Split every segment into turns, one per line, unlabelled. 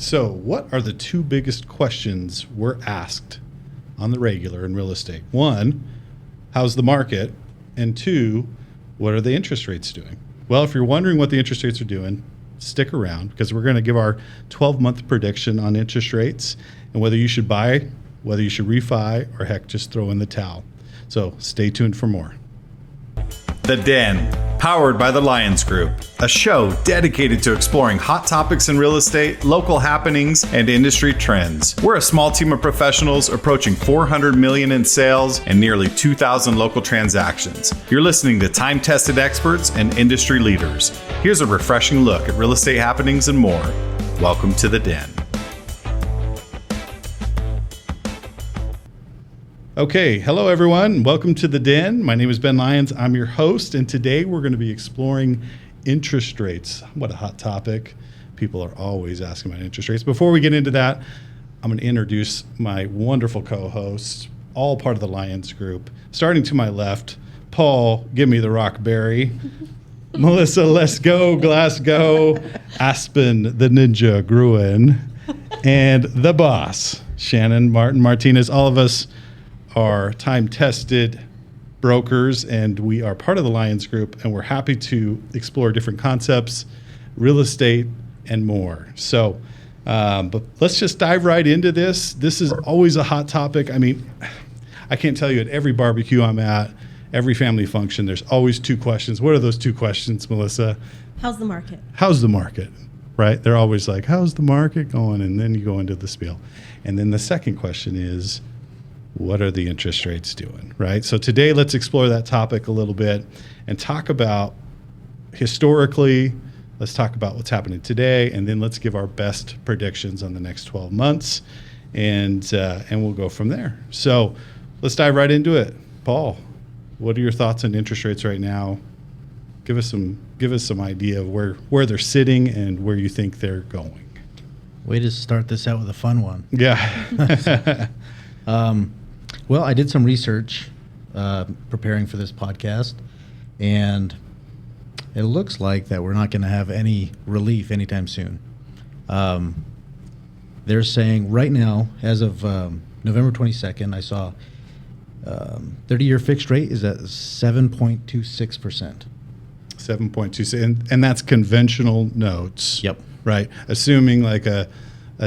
So, what are the two biggest questions we're asked on the regular in real estate? One, how's the market? And two, what are the interest rates doing? Well, if you're wondering what the interest rates are doing, stick around because we're going to give our 12-month prediction on interest rates and whether you should buy, whether you should refi, or heck, just throw in the towel. So, stay tuned for more.
The Den, powered by the Lions Group, a show dedicated to exploring hot topics in real estate, local happenings, and industry trends. We're a small team of professionals approaching $400 million in sales and nearly 2,000 local transactions. You're listening to time-tested experts and industry leaders. Here's a refreshing look at real estate happenings and more. Welcome to The Den.
Okay, hello everyone. Welcome to The Den. My name is Ben Lyons. I'm your host, and today we're going to be exploring interest rates. What a hot topic. People are always asking about interest rates. Before we get into that, I'm going to introduce my wonderful co-hosts, all part of the Lions Group. Starting to my left, Paul, give me the rockberry. Melissa, let's go, Glasgow. Aspen, the Ninja Gruen. And the boss, Shannon Martin Martinez. All of us are time-tested brokers, and we are part of the Lions Group, and we're happy to explore different concepts, real estate, and more. So, but let's just dive right into this. This is always a hot topic. I mean, I can't tell you at every barbecue I'm at, every family function, there's always two questions. What are those two questions, Melissa?
How's the market?
How's the market, right? They're always like, how's the market going? And then you go into the spiel. And then the second question is, what are the interest rates doing, right? So today, let's explore that topic a little bit and talk about historically, let's talk about what's happening today, and then let's give our best predictions on the next 12 months, and we'll go from there. So let's dive right into it. Paul, what are your thoughts on interest rates right now? Give us some idea of where they're sitting and where you think they're going.
Way to start this out with a fun one.
Yeah.
Well, I did some research preparing for this podcast, and it looks like that we're not going to have any relief anytime soon. They're saying right now, as of November 22nd, I saw 30-year fixed rate is at 7.26%.
7.26, and that's conventional notes.
Yep.
Right. Assuming like a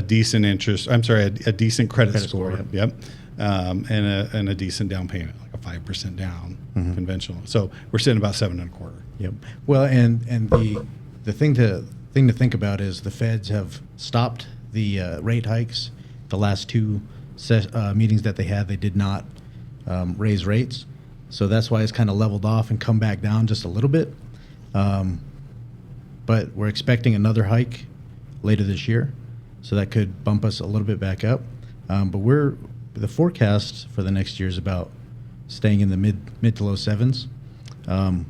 decent interest, I'm sorry, a decent credit score. Yep. And a decent down payment, like a 5% down, conventional. So we're sitting about 7.25.
Yep. Well, and the thing to think about is the Feds have stopped the rate hikes. The last two meetings that they had, they did not raise rates. So that's why it's kind of leveled off and come back down just a little bit. But we're expecting another hike later this year, so that could bump us a little bit back up. But the forecast for the next year is about staying in the mid to low sevens. I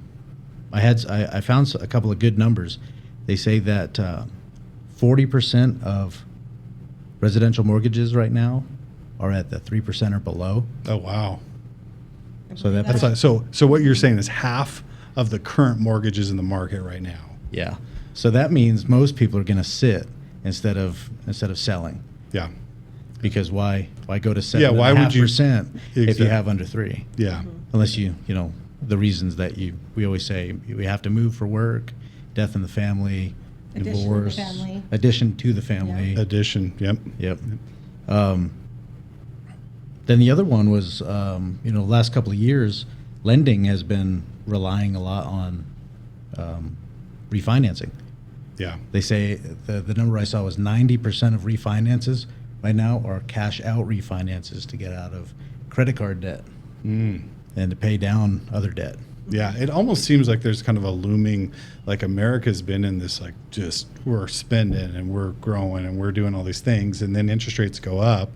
found a couple of good numbers. They say that 40% of residential mortgages right now are at the 3% or below.
Oh wow!
So
That's like, so what you're saying is half of the current mortgages in the market right now.
Yeah. So that means most people are going to sit instead of selling.
Yeah.
Because why go to 7.5% if you have under 3?
Yeah.
Unless you know the reasons that we always say we have to move for work, death in the family, divorce, addition to the family.
Addition. Yep.
Yep. Then the other one was the last couple of years, lending has been relying a lot on refinancing.
Yeah.
They say the number I saw was 90% of refinances right now are cash out refinances to get out of credit card debt and to pay down other debt.
Yeah, it almost seems like there's kind of a looming, like America's been in this, like just we're spending and we're growing and we're doing all these things, and then interest rates go up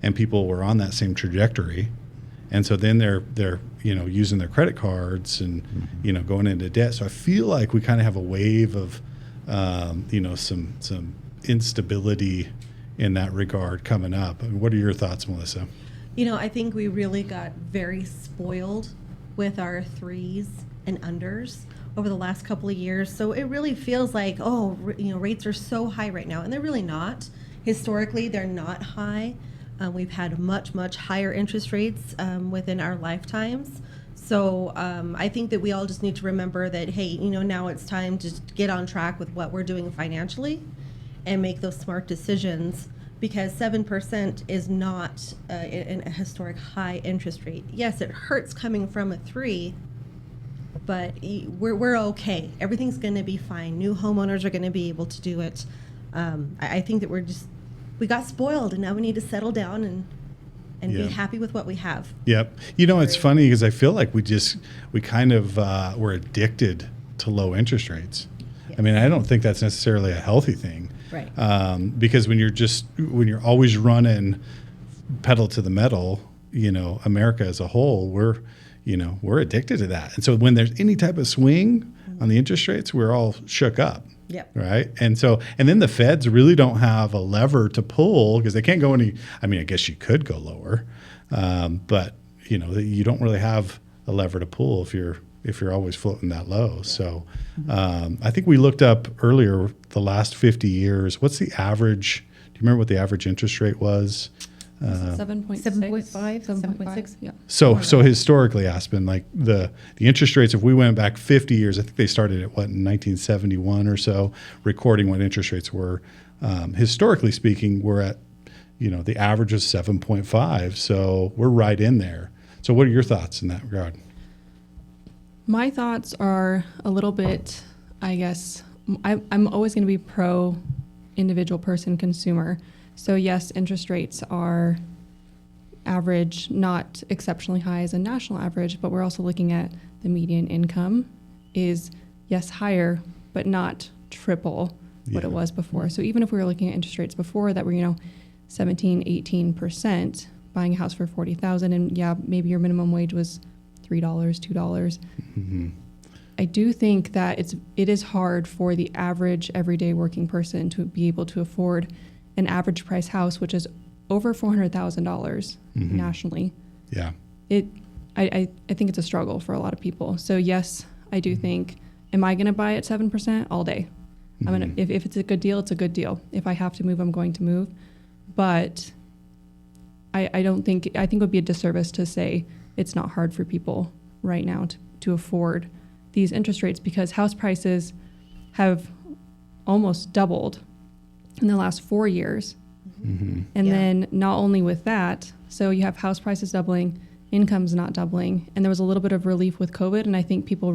and people were on that same trajectory. And so then they're using their credit cards and going into debt. So I feel like we kind of have a wave of some instability in that regard coming up. I mean, what are your thoughts, Melissa?
I think we really got very spoiled with our threes and unders over the last couple of years. So it really feels like, rates are so high right now, and they're really not. Historically, they're not high. We've had much, much higher interest rates within our lifetimes. So I think that we all just need to remember that, hey, now it's time to get on track with what we're doing financially and make those smart decisions, because 7% is not a historic high interest rate. Yes, it hurts coming from a 3, but we're okay. Everything's going to be fine. New homeowners are going to be able to do it. I think that we got spoiled, and now we need to settle down and be happy with what we have.
Yep. It's funny because I feel like we kind of we're addicted to low interest rates.
Yes.
I mean, I don't think that's necessarily a healthy thing.
Right.
Because when you're always running pedal to the metal, America as a whole, we're addicted to that. And so when there's any type of swing on the interest rates, we're all shook up.
Yep.
Right. And then the feds really don't have a lever to pull because they can't go any. I mean, I guess you could go lower, but you don't really have a lever to pull if you're always floating that low. So I think we looked up earlier the last 50 years. What's the average? Do you remember what the average interest rate was?
7.5,
7.6.
Yeah.
So historically, Aspen, like the interest rates, if we went back 50 years, I think they started at in 1971 or so, recording what interest rates were. Historically speaking, we're at, the average is 7.5. So we're right in there. So what are your thoughts in that regard?
My thoughts are a little bit, I guess, I'm always going to be pro individual person consumer. So yes, interest rates are average, not exceptionally high as a national average, but we're also looking at the median income is, yes, higher, but not triple what it was before. So even if we were looking at interest rates before that were, 17, 18%, buying a house for $40,000, and yeah, maybe your minimum wage was $3, $2.
Mm-hmm.
I do think that it is hard for the average everyday working person to be able to afford an average price house, which is over $400,000 nationally.
Yeah.
I think it's a struggle for a lot of people. So yes, I do think, am I going to buy at 7% all day? I'm gonna, if it's a good deal, it's a good deal. If I have to move, I'm going to move. But I think it would be a disservice to say it's not hard for people right now to afford these interest rates, because house prices have almost doubled in the last 4 years. And then not only with that, so you have house prices doubling, income's not doubling, and there was a little bit of relief with COVID, and I think people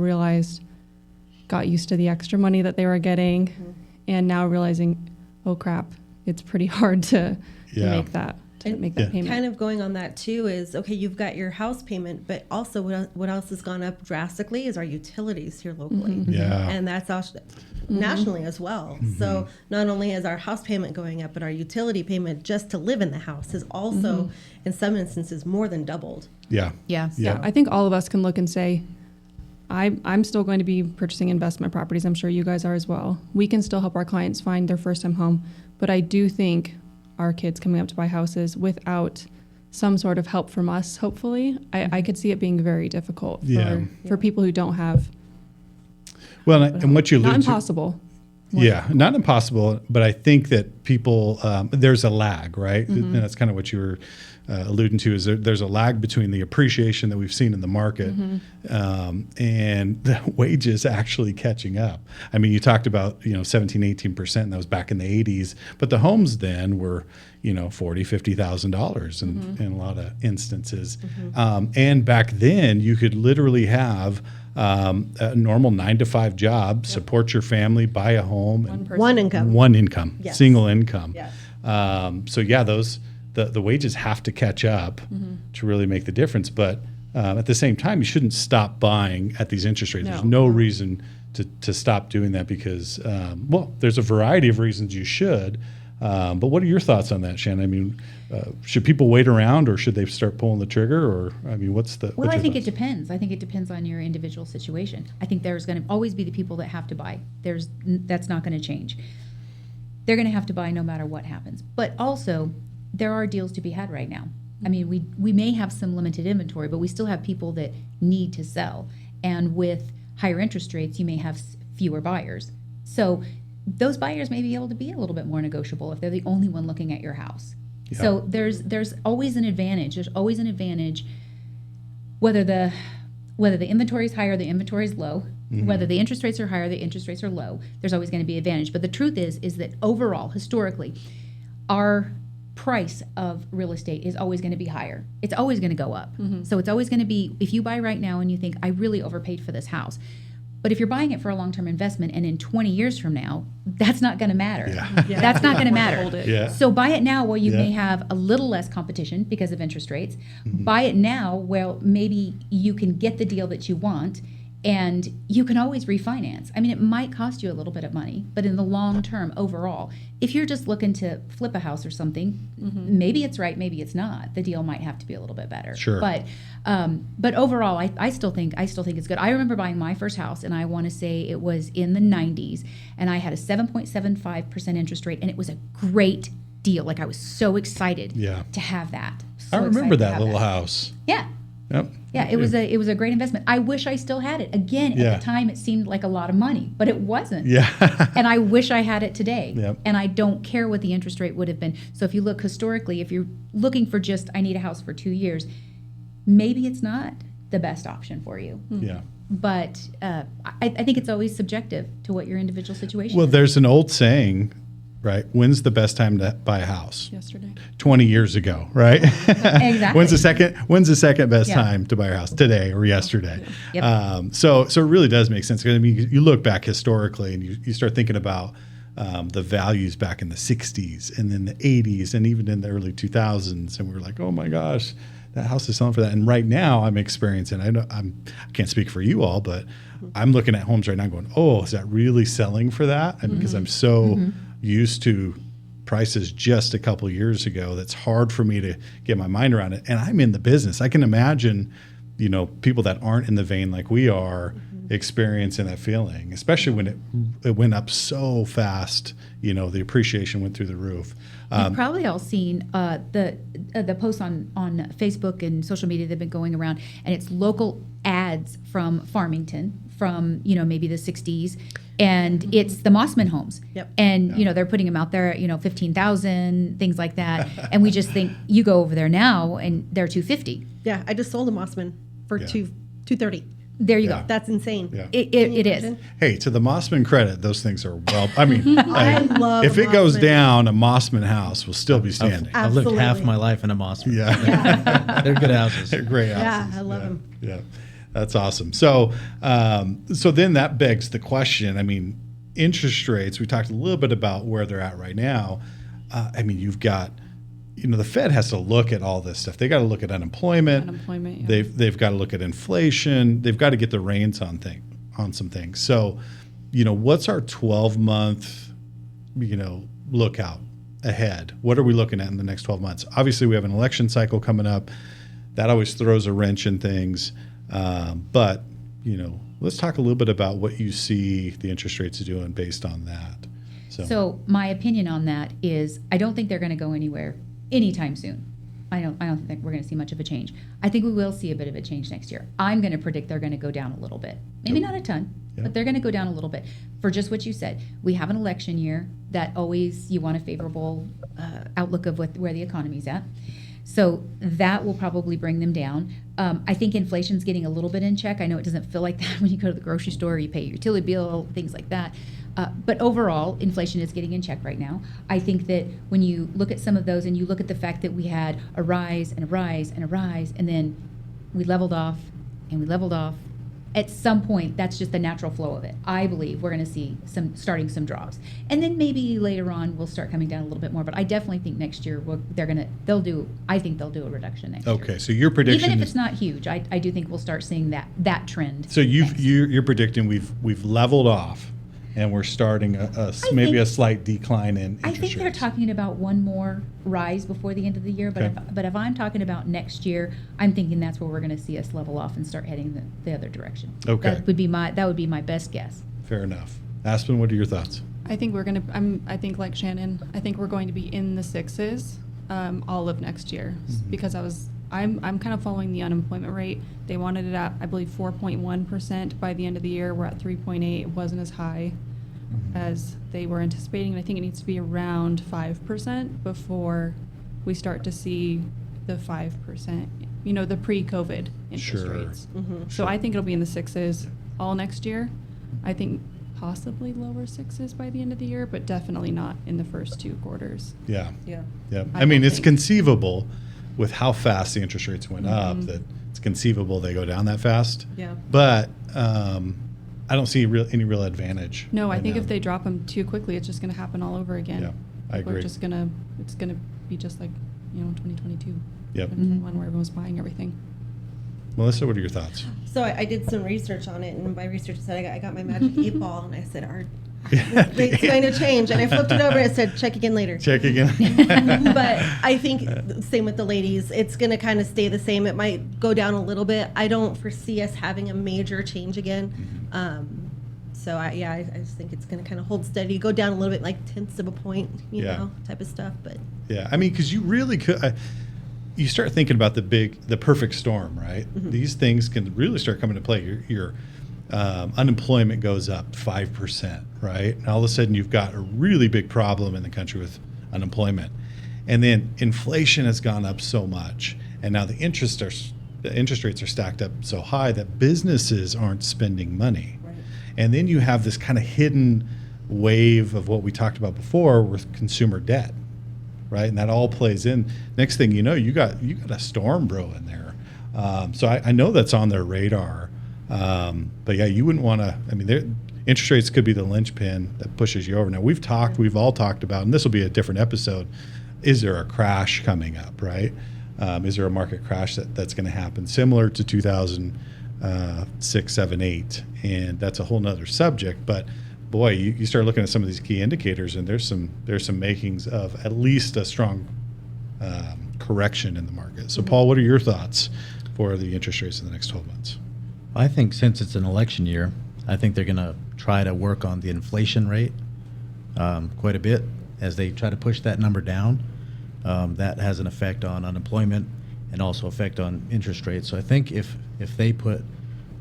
got used to the extra money that they were getting, and now realizing, oh crap, it's pretty hard to make that payment.
Kind of going on that too is, okay, you've got your house payment, but also what else has gone up drastically is our utilities here locally.
Yeah.
And that's also nationally as well. So not only is our house payment going up, but our utility payment just to live in the house is also, in some instances, more than doubled.
Yeah.
Yeah. I think all of us can look and say, I'm still going to be purchasing investment properties. I'm sure you guys are as well. We can still help our clients find their first time home. But I do think our kids coming up to buy houses without some sort of help from us, hopefully, I could see it being very difficult for people who don't have.
Well, and what you allude
not
to,
impossible.
Not impossible, but I think that people, there's a lag, right? And that's kind of what you were alluding to, is there's a lag between the appreciation that we've seen in the market and the wages actually catching up. I mean, you talked about, 17, 18%, and that was back in the 80s, but the homes then were, $40,000, $50,000 in a lot of instances. And back then you could literally have a normal 9-to-5 job, support your family, buy a home.
One income. Yes.
Single income.
Yes.
So yeah, the wages have to catch up to really make the difference. But at the same time, you shouldn't stop buying at these interest rates.
No.
There's no reason to stop doing that because, there's a variety of reasons you should. But what are your thoughts on that, Shannon? I mean, should people wait around, or should they start pulling the trigger? Or, I mean,
Well, I think it depends. I think it depends on your individual situation. I think there's going to always be the people that have to buy. That's not going to change. They're going to have to buy no matter what happens. But also, there are deals to be had right now. I mean, we may have some limited inventory, but we still have people that need to sell. And with higher interest rates, you may have fewer buyers. So those buyers may be able to be a little bit more negotiable if they're the only one looking at your house.
Yeah.
So there's always an advantage. There's always an advantage whether the inventory is high or the inventory is low, whether the interest rates are high or the interest rates are low. There's always going to be an advantage. But the truth is that overall, historically, our price of real estate is always going to be higher. It's always going to go up. So it's always going to be, if you buy right now and you think, I really overpaid for this house. But if you're buying it for a long-term investment and in 20 years from now, that's not going to matter.
Yeah.
That's not going to
Hold
matter.
it.
Yeah.
So buy it now where you
Yeah.
may have a little less competition because of interest rates. Buy it now where maybe you can get the deal that you want, and you can always refinance. I mean, it might cost you a little bit of money, but in the long term, overall, if you're just looking to flip a house or something, maybe it's right, maybe it's not. The deal might have to be a little bit better.
Sure.
But overall, I still think it's good. I remember buying my first house, and I want to say it was in the 90s, and I had a 7.75% interest rate, and it was a great deal. Like, I was so excited
Yeah.
to have that. So
I remember
excited to
that
have
little house.
Yeah.
Yep.
Yeah, it was a great investment. I wish I still had it. Again,
Yeah.
at the time it seemed like a lot of money, but it wasn't.
Yeah.
And I wish I had it today.
Yep.
And I don't care what the interest rate would have been. So if you look historically, if you're looking for just I need a house for 2 years, maybe it's not the best option for you.
Yeah.
But I think it's always subjective to what your individual situation
Well,
is.
there's an old saying, right? When's the best time to buy a house?
Yesterday.
20 years ago, right?
Exactly.
When's the second best
Yeah.
time to buy your house? Today or yesterday?
Yep.
So it really does make sense. I mean, you look back historically and you start thinking about the values back in the 60s and then the 80s and even in the early 2000s. And we were like, oh my gosh, that house is selling for that. And right now I'm experiencing, I can't speak for you all, but I'm looking at homes right now going, oh, is that really selling for that? And because I'm so used to prices just a couple years ago, that's hard for me to get my mind around it. And I'm in the business. I can imagine, people that aren't in the vein like we are experiencing that feeling, especially when it went up so fast, the appreciation went through the roof.
You've probably all seen the posts on Facebook and social media that have been going around, and it's local ads from Farmington from maybe the 60s, and it's the Mossman homes.
Yep.
And they're putting them out there at 15,000, things like that, and we just think you go over there now and they're 250.
Yeah, I just sold a Mossman for
Yeah.
230.
There you
Yeah.
go.
That's insane.
Yeah.
It is.
Hey, to the Mossman credit, those things are I mean,
I love
if it goes
Mossman.
down, a Mossman house will still be standing.
I've lived half
Absolutely.
my life in a Mossman.
Yeah.
They're good houses.
They're great houses.
Yeah, I love them.
Yeah, that's awesome. So, so then that begs the question. I mean, interest rates. We talked a little bit about where they're at right now. I mean, you've got, the Fed has to look at all this stuff. They got to look at unemployment.
Yeah.
They've got to look at inflation. They've got to get the reins on some things. So, what's our 12-month, lookout ahead? What are we looking at in the next 12 months? Obviously, we have an election cycle coming up. That always throws a wrench in things. But, let's talk a little bit about what you see the interest rates doing based on that.
So my opinion on that is I don't think they're going to go anywhere anytime soon. I don't think we're going to see much of a change. I think we will see a bit of a change next year. I'm going to predict they're going to go down a little bit. Maybe not a ton, but they're going to go down a little bit for just what you said. We have an election year that always you want a favorable outlook of where the economy's at. So that will probably bring them down. I think inflation's getting a little bit in check. I know it doesn't feel like that when you go to the grocery store, you pay your utility bill, things like that. But overall, inflation is getting in check right now. I think that when you look at some of those and you look at the fact that we had a rise and a rise and a rise, and then we leveled off and we leveled off, at some point, that's just the natural flow of it. I believe we're going to see some drops. And then maybe later on, we'll start coming down a little bit more. But I definitely think next year, I think they'll do a reduction next year.
Okay, so your prediction,
Even if it's not huge, I do think we'll start seeing that trend.
so you're predicting we've leveled off, and we're starting maybe
think-
a slight decline in interest
I think they're
rates.
talking about one more rise before the end of the year, but
Okay.
if I'm talking about next year, I'm thinking that's where we're going to see us level off and start heading the other direction.
Okay.
That would be my best guess.
Fair enough. Aspen, what are your thoughts?
I think I think like Shannon, I think we're going to be in the sixes all of next year because I'm kind of following the unemployment rate. They wanted it at, I believe, 4.1% by the end of the year. We're at 3.8. It wasn't as high. as they were anticipating. And I think it needs to be around 5% before we start to see the 5%, the pre-COVID interest
Sure.
rates.
Mm-hmm.
So I think it'll be in the sixes all next year. I think possibly lower sixes by the end of the year, but definitely not in the first 2 quarters.
Yeah.
Yeah.
Yeah.
I
I mean,
don't
it's
think-
conceivable with how fast the interest rates went up
Mhm.
that it's conceivable they go down that fast.
Yeah.
But I don't see any real advantage.
No, I
right
think
now.
if they drop them too quickly, it's just going to happen all over again.
Yeah, I
People are
agree.
just it's going to be just like, 2022.
Yep.
2021, where everyone was buying everything.
Melissa, what are your thoughts?
So I did some research on it, and by research I said I got my magic 8 ball, and I said, it's going to change. And I flipped it over and it said, check again later.
Check again.
But I think same with the ladies. It's going to kind of stay the same. It might go down a little bit. I don't foresee us having a major change again. So I just think it's going to kind of hold steady, go down a little bit, like tenths of a point,
Yeah.
type of stuff. But
Yeah, I mean, because you really could. You start thinking about the perfect storm, right?
Mm-hmm.
These things can really start coming to play. Your unemployment goes up 5%, right? And all of a sudden, you've got a really big problem in the country with unemployment, and then inflation has gone up so much, and now the interest rates are stacked up so high that businesses aren't spending money.
Right.
And then you have this kind of hidden wave of what we talked about before with consumer debt, right? And that all plays in. Next thing you know, you got a storm brewing there. So I know that's on their radar. But yeah, you wouldn't want to. I mean, interest rates could be the linchpin that pushes you over. Now we've all talked about, and this will be a different episode. Is there a crash coming up, right? Is there a market crash that's going to happen similar to 2006, 7, 8? And that's a whole nother subject. But boy, you start looking at some of these key indicators, and there's some makings of at least a strong correction in the market. So, Paul, what are your thoughts for the interest rates in the next 12 months?
I think since it's an election year, I think they're going to try to work on the inflation rate quite a bit as they try to push that number down. That has an effect on unemployment and also effect on interest rates. So I think if they put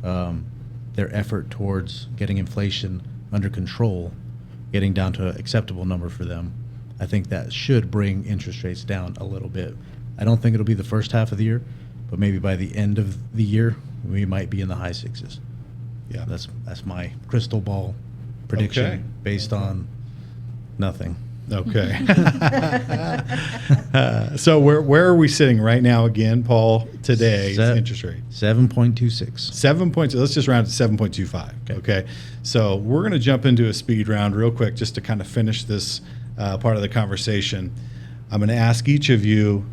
their effort towards getting inflation under control, getting down to an acceptable number for them, I think that should bring interest rates down a little bit. I don't think it'll be the first half of the year, but maybe by the end of the year, we might be in the high sixes.
Yeah.
That's my crystal ball prediction
Okay.
based on nothing.
Okay. So where are we sitting right now again, Paul, today's interest rate?
7.26.
7 points. Let's just round to 7.25. Okay. So we're going to jump into a speed round real quick just to kind of finish this part of the conversation. I'm going to ask each of you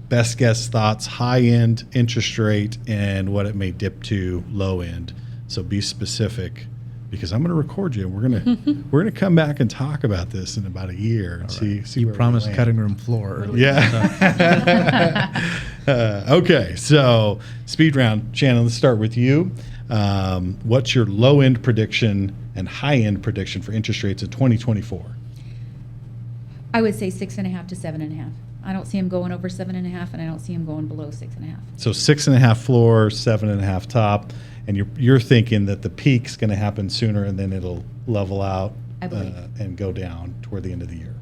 best guess thoughts, high end interest rate, and what it may dip to low end. So be specific, because I'm going to record you, and we're going to come back and talk about this in about a year and see.
You
where we
promised
land.
cutting room floor earlier.
Yeah. Okay, so speed round. Shannon, let's start with you. What's your low end prediction and high end prediction for interest rates in 2024?
I would say 6.5 to 7.5. I don't see him going over 7.5, and I don't see him going below 6.5.
So 6.5 floor, 7.5 top, and you're thinking that the peak's going to happen sooner and then it'll level out
I believe.
and go down toward the end of the year,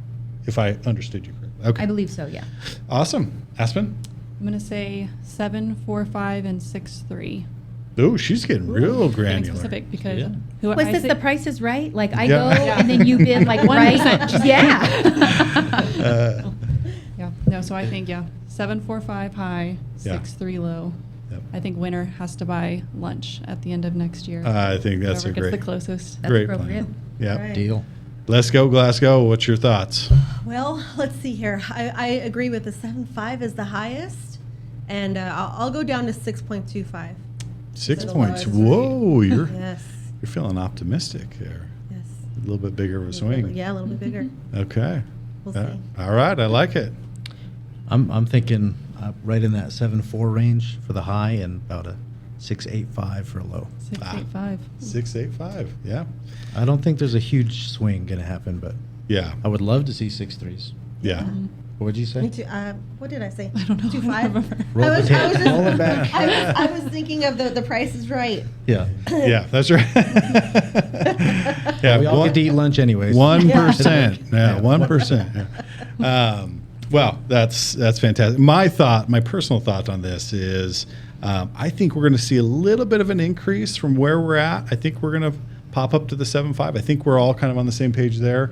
if I understood you correctly. Okay.
I believe so, yeah.
Awesome. Aspen?
I'm going to say 7, 4, 5, and 6, 3.
Ooh, she's getting real
Getting
granular.
specific because
Yeah.
who
Was
I
this
say-
the Price is Right? Like I
Yeah.
go
Yeah.
and then you bid like
1%.
right? Yeah.
Yeah. No, so I think 7, 4, 5 high,
Yeah.
6, 3 low.
Yep.
I think winner has to buy lunch at the end of next year.
I think that's
Whoever
a
gets
great,
the closest.
That's
great
appropriate.
plan. Yeah.
Right.
Deal.
Let's go, Glasgow. What's your thoughts?
Well, let's see here. I agree with the 7.5 is the highest, and I'll go down to 6.25.
6
the
points.
lowest.
Whoa, you're
Yes.
feeling optimistic there.
Yes.
A little bit bigger of a swing.
Yeah, a little bit bigger.
Okay.
We'll see.
All right, I like it.
I'm thinking right in that 7.4 range for the high and about a 6.85 for a low.
6, 8, 5.
6.85. Yeah.
I don't think there's a huge swing going to happen, but
Yeah.
I would love to see 6.3s.
Yeah.
What did you say?
What did I say?
I don't know.
2.5.
Roll the tape. Roll it back.
I was thinking of the Price is Right.
Yeah.
Yeah, that's right. Yeah,
We all get to eat lunch anyways.
1%. Yeah, 1%. Yeah. Well, that's fantastic. My personal thought on this is, I think we're going to see a little bit of an increase from where we're at. I think we're going to pop up to the 7.5. I think we're all kind of on the same page there.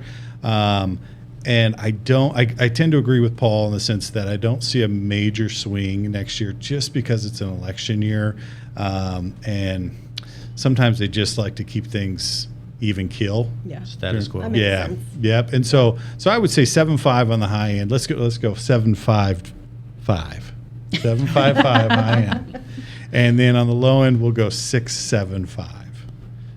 And I tend to agree with Paul in the sense that I don't see a major swing next year just because it's an election year. And sometimes they just like to keep things even keel.
Yeah.
Status quo.
That makes
Yeah.
sense.
Yep. And so I would say 7.5 on the high end. Let's go 7.55. 7.55 high end. And then on the low end, we'll go 6.75.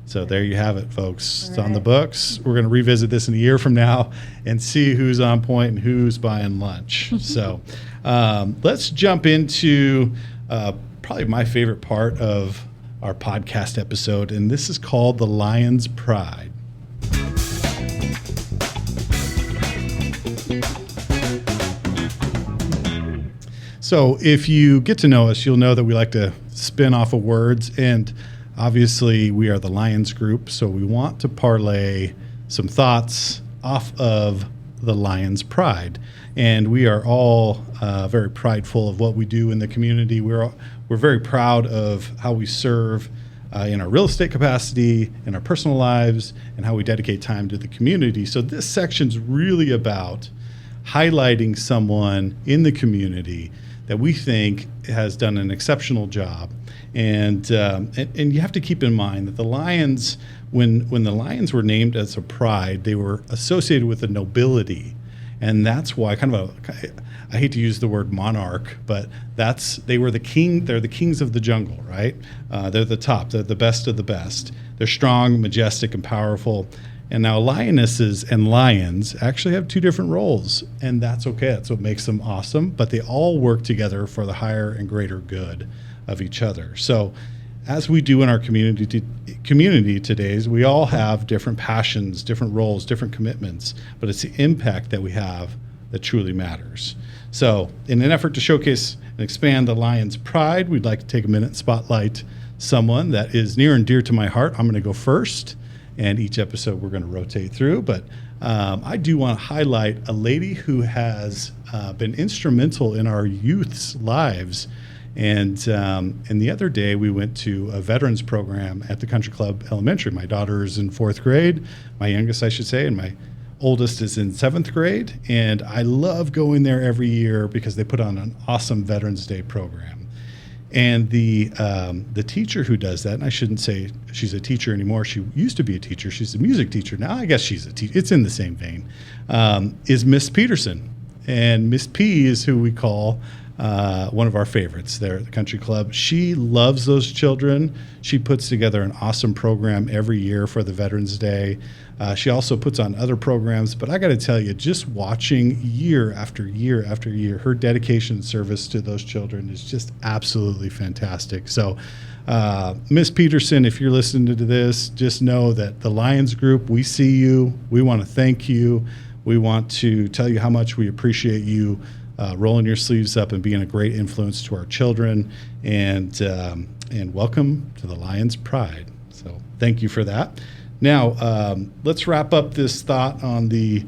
So there you have it, folks. It's on the books. We're going to revisit this in a year from now and see who's on point and who's buying lunch. So let's jump into probably my favorite part of our podcast episode, and this is called The Lion's Pride. So if you get to know us, you'll know that we like to spin off of words, and obviously we are the Lions Group, so we want to parlay some thoughts off of the Lion's Pride. And we are all very prideful of what we do in the community. We're very proud of how we serve in our real estate capacity, in our personal lives, and how we dedicate time to the community. So this section's really about highlighting someone in the community that we think has done an exceptional job. And you have to keep in mind that the Lions, when the Lions were named as a pride, they were associated with the nobility. And that's why I hate to use the word monarch, but they were the king. They're the kings of the jungle, right? They're the top. They're the best of the best. They're strong, majestic, and powerful. And now lionesses and lions actually have two different roles, and that's okay. That's what makes them awesome. But they all work together for the higher and greater good of each other. So as we do in our community today, we all have different passions, different roles, different commitments, but it's the impact that we have that truly matters. So in an effort to showcase and expand the Lion's Pride, we'd like to take a minute and spotlight someone that is near and dear to my heart. I'm going to go first, and each episode we're going to rotate through, but I do want to highlight a lady who has been instrumental in our youth's lives. And the other day we went to a veterans program at the Country Club Elementary. My daughter is in 4th grade, my youngest I should say, and my oldest is in 7th grade. And I love going there every year because they put on an awesome Veterans Day program. And the teacher who does that, and I shouldn't say she's a teacher anymore. She used to be a teacher. She's a music teacher. Now I guess she's a teacher. It's in the same vein, is Miss Peterson. And Miss P is who we call one of our favorites there at the Country Club. She loves those children. She puts together an awesome program every year for the Veterans Day. She also puts on other programs, but I got to tell you, just watching year after year after year, her dedication and service to those children is just absolutely fantastic. So, Miss Peterson, if you're listening to this, just know that the Lions Group, we see you. We want to thank you. We want to tell you how much we appreciate you rolling your sleeves up and being a great influence to our children, and welcome to the Lion's Pride. So thank you for that. Now let's wrap up this thought on the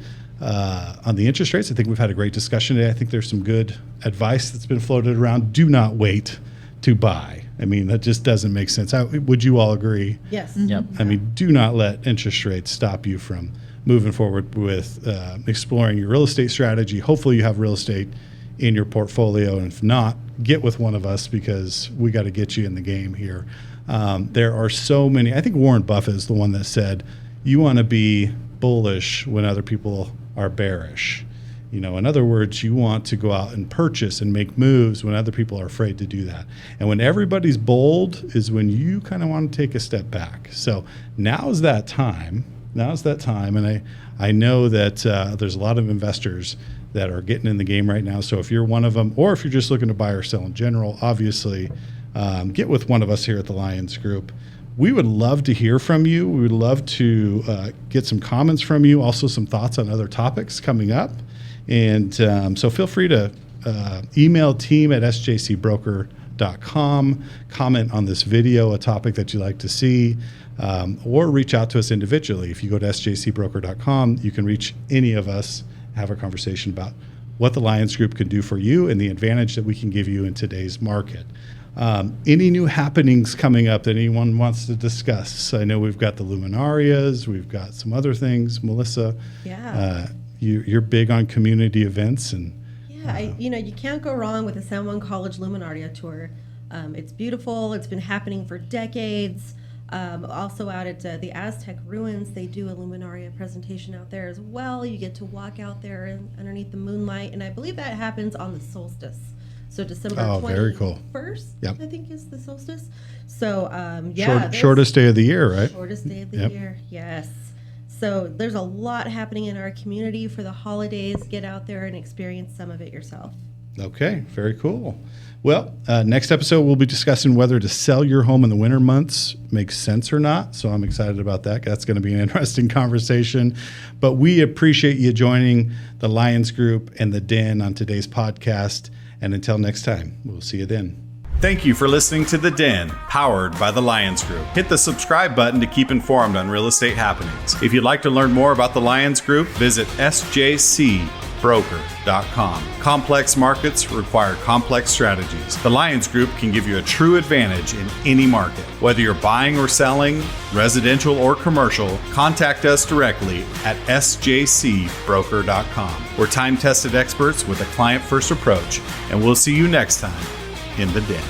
interest rates. I think we've had a great discussion today. I think there's some good advice that's been floated around. Do not wait to buy. I mean, that just doesn't make sense. Would you all agree?
Yes.
Yep.
I mean, do not let interest rates stop you from moving forward with exploring your real estate strategy. Hopefully you have real estate in your portfolio, and if not, get with one of us because we got to get you in the game here. There are so many. I think Warren Buffett is the one that said, you want to be bullish when other people are bearish. You know, in other words, you want to go out and purchase and make moves when other people are afraid to do that. And when everybody's bold is when you kind of want to take a step back. So now's that time. And I know that there's a lot of investors that are getting in the game right now. So if you're one of them, or if you're just looking to buy or sell in general, obviously get with one of us here at the Lions Group. We would love to hear from you. We would love to get some comments from you, also some thoughts on other topics coming up. And so feel free to email team@sjcbroker.com, comment on this video, a topic that you'd like to see, or reach out to us individually. If you go to sjcbroker.com, you can reach any of us, have a conversation about what the Lions Group can do for you and the advantage that we can give you in today's market. Any new happenings coming up that anyone wants to discuss? I know we've got the Luminarias, we've got some other things. Melissa, you're big on community events, and
you can't go wrong with the San Juan College Luminaria Tour. It's beautiful. It's been happening for decades. Also out at the Aztec Ruins, they do a Luminaria presentation out there as well. You get to walk out there underneath the moonlight, and I believe that happens on the solstice. So December 21st,
very cool.
I think is the solstice. So
shortest day of the year, right?
Shortest day of the year, yes. So there's a lot happening in our community for the holidays. Get out there and experience some of it yourself.
Okay, very cool. Well, next episode we'll be discussing whether to sell your home in the winter months makes sense or not. So I'm excited about that. That's going to be an interesting conversation. But we appreciate you joining the Lions Group and the Den on today's podcast. And until next time, we'll see you then.
Thank you for listening to The Den, powered by the Lions Group. Hit the subscribe button to keep informed on real estate happenings. If you'd like to learn more about the Lions Group, visit sjcbroker.com. Complex markets require complex strategies. The Lions Group can give you a true advantage in any market. Whether you're buying or selling, residential or commercial, contact us directly at sjcbroker.com. We're time-tested experts with a client-first approach, and we'll see you next time in the Den.